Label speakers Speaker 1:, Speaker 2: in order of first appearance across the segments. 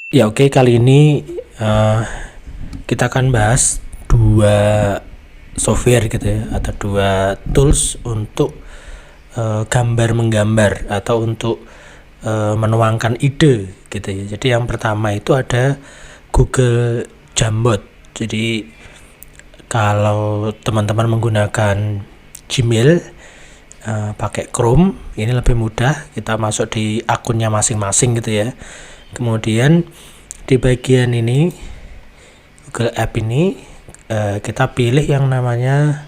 Speaker 1: Ya oke, kali ini eh, kita akan bahas dua software gitu ya, atau dua tools untuk gambar menggambar atau untuk menuangkan ide gitu ya. Jadi yang pertama itu ada Google Jamboard. Jadi kalau teman-teman menggunakan Gmail pakai Chrome, ini lebih mudah, kita masuk di akunnya masing-masing gitu ya. Kemudian di bagian ini Google App ini kita pilih yang namanya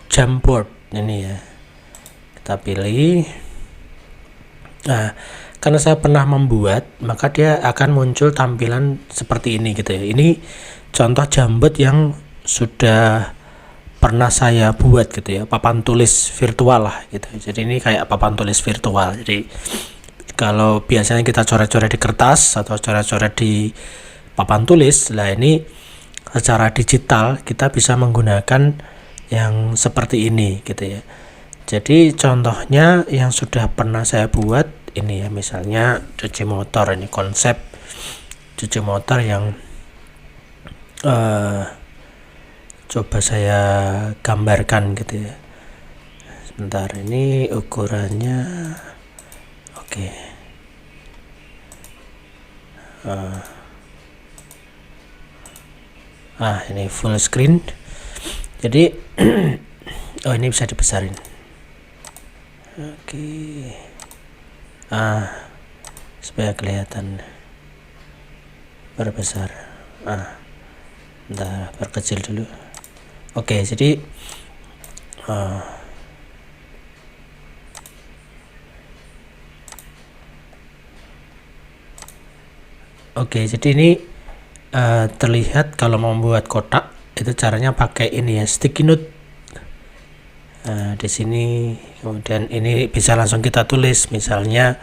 Speaker 1: Jamboard ini ya, kita pilih. Nah, karena saya pernah membuat, maka dia akan muncul tampilan seperti ini gitu ya. Ini contoh Jamboard yang sudah pernah saya buat gitu ya, papan tulis virtual lah gitu. Jadi ini kayak papan tulis virtual. Jadi kalau biasanya kita coret-coret di kertas atau coret-coret di papan tulis, lah ini secara digital kita bisa menggunakan yang seperti ini gitu ya. Jadi contohnya yang sudah pernah saya buat ini ya, misalnya cuci motor. Ini konsep cuci motor yang coba saya gambarkan gitu ya. Sebentar, ini ukurannya oke. Ini full screen. Jadi oh, ini bisa dibesarin. Oke. Supaya kelihatan berbesar. Bentar, perkecil dulu. Oke, jadi jadi ini terlihat kalau membuat kotak itu caranya pakai ini ya, sticky note. Di sini, kemudian ini bisa langsung kita tulis, misalnya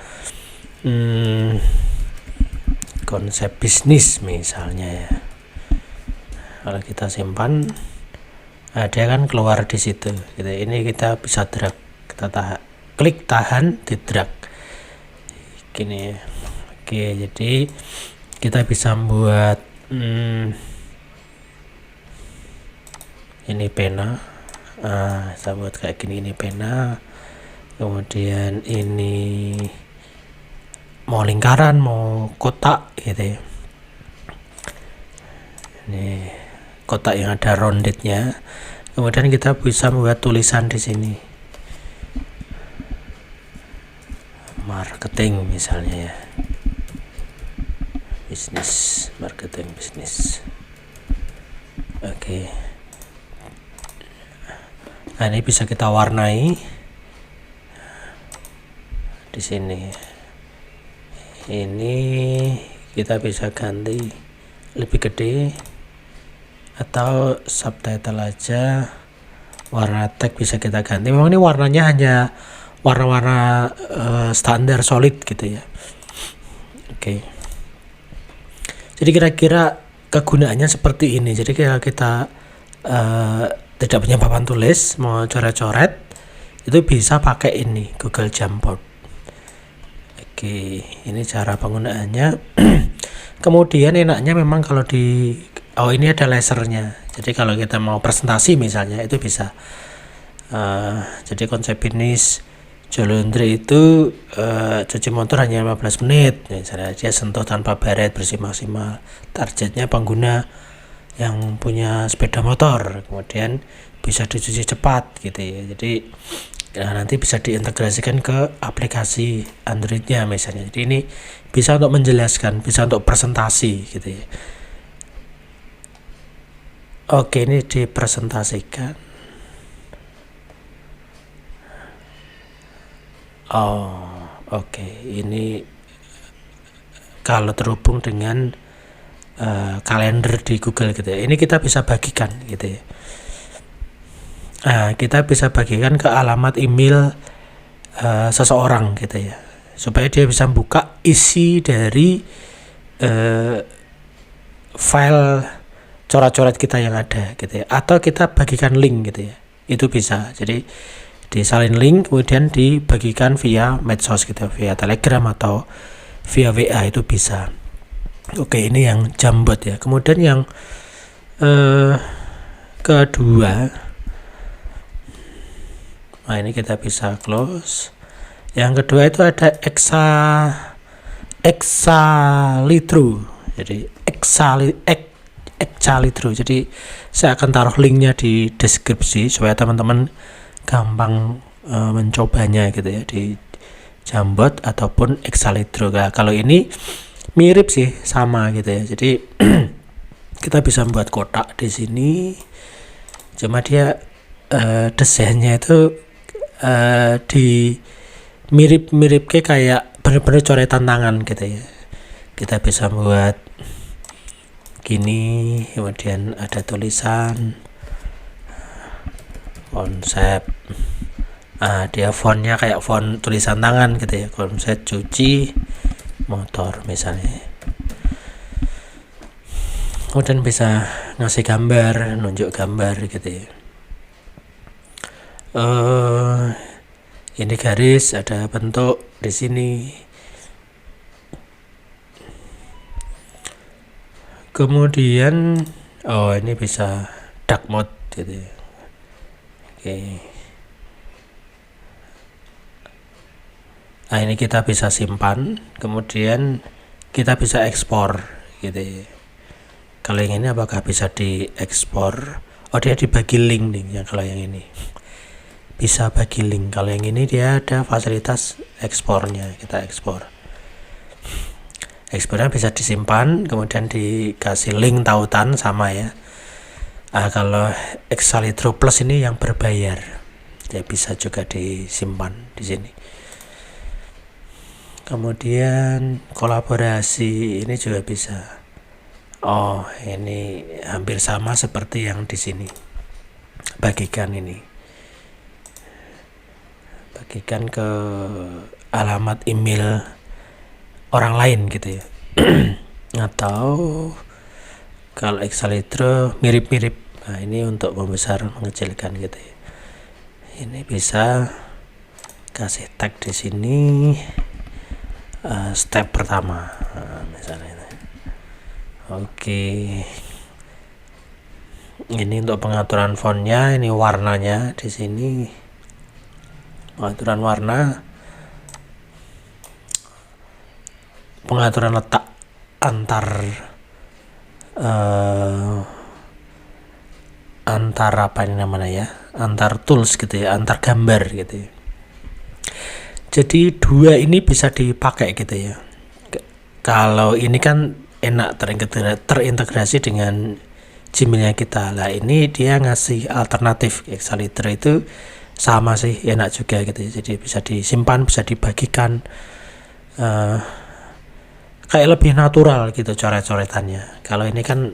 Speaker 1: konsep bisnis misalnya ya. Kalau kita simpan, dia kan keluar di situ gitu. Ini kita bisa drag, kita klik tahan, di drag gini ya. Oke, jadi kita bisa membuat ini pena. Saya buat kayak gini, ini pena. Kemudian ini mau lingkaran, mau kotak gitu ya. Ini kotak yang ada roundednya. Kemudian kita bisa membuat tulisan di sini, marketing misalnya ya, bisnis, marketing bisnis. Oke. Nah, ini bisa kita warnai di sini. Ini kita bisa ganti lebih gede atau subtitle aja. Warna tag bisa kita ganti. Memang ini warnanya hanya warna-warna standar solid gitu ya. Oke. Jadi kira-kira kegunaannya seperti ini. Jadi kalau kita tidak punya papan tulis, mau coret-coret, itu bisa pakai ini, Google Jamboard. Oke, ini cara penggunaannya. Kemudian enaknya memang kalau ini ada lasernya. Jadi kalau kita mau presentasi misalnya, itu bisa. Jadi konsep bisnis Jolondre itu cuci motor hanya 15 menit. Misalnya dia sentuh tanpa baret, bersih maksimal. Targetnya pengguna yang punya sepeda motor, kemudian bisa dicuci cepat gitu ya. Jadi nanti bisa diintegrasikan ke aplikasi Androidnya misalnya. Jadi ini bisa untuk menjelaskan, bisa untuk presentasi gitu ya. Oke, ini dipresentasikan. Oke, ini kalau terhubung dengan kalender di Google gitu ya. Ini kita bisa bagikan gitu ya. Kita bisa bagikan ke alamat email seseorang gitu ya, supaya dia bisa buka isi dari file coret-coret kita yang ada gitu ya. Atau kita bagikan link gitu ya, itu bisa. Jadi disalin link kemudian dibagikan via medsos gitu, via Telegram atau via WA itu bisa. Oke, ini yang Jambot ya. Kemudian yang kedua, nah ini kita bisa close. Yang kedua itu ada Exalitro. Jadi Exalitro. Jadi saya akan taruh linknya di deskripsi supaya teman-teman gampang mencobanya gitu ya, di Jambot ataupun Exalitro. Nah, kalau ini mirip sih, sama gitu ya. Jadi kita bisa membuat kotak di sini. Cuma dia desainnya itu di mirip kayak bener-bener coretan tangan gitu ya. Kita bisa buat gini, kemudian ada tulisan konsep. Dia fontnya kayak font tulisan tangan gitu ya, konsep cuci motor misalnya. Kemudian bisa ngasih gambar, nunjuk gambar gitu ya. Ini garis, ada bentuk di sini. Kemudian ini bisa dark mode gitu ya. Oke. Nah, ini kita bisa simpan, kemudian kita bisa ekspor gitu ya. Kalau yang ini apakah bisa diekspor? Dia dibagi link nih. Yang kalau yang ini bisa bagi link. Kalau yang ini dia ada fasilitas ekspornya, kita ekspor. Ekspornya bisa disimpan, kemudian dikasih link tautan sama ya. Kalau Exalitro Plus ini yang berbayar, dia bisa juga disimpan di sini. Kemudian kolaborasi ini juga bisa. Ini hampir sama seperti yang di sini. Bagikan ini. Bagikan ke alamat email orang lain gitu ya. Atau kalau Exalitro mirip-mirip. Nah, ini untuk membesar mengecilkan gitu ya. Ini bisa kasih tag di sini. Step pertama, misalnya. Oke. Ini untuk pengaturan fontnya, ini warnanya di sini. Pengaturan warna. Pengaturan letak antar apa ini namanya ya, antar tools gitu ya, antar gambar gitu ya. Jadi dua ini bisa dipakai gitu ya. Kalau ini kan enak terintegrasi dengan Gmailnya kita. Lah ini dia ngasih alternatif. Exalitro itu sama sih, enak juga gitu ya. Jadi bisa disimpan, bisa dibagikan. Kayak lebih natural gitu coret-coretannya. Kalau ini kan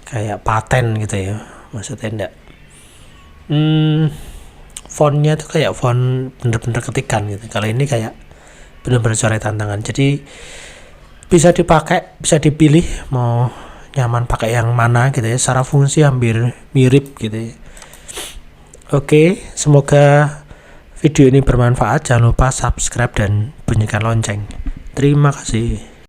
Speaker 1: kayak paten gitu ya, maksudnya enggak. Fontnya tuh kayak font bener-bener ketikan gitu. Kalau ini kayak bener-bener coretan tangan. Jadi bisa dipakai, bisa dipilih mau nyaman pakai yang mana gitu ya. Secara fungsi hampir mirip gitu ya. Oke, semoga video ini bermanfaat. Jangan lupa subscribe dan bunyikan lonceng. Terima kasih.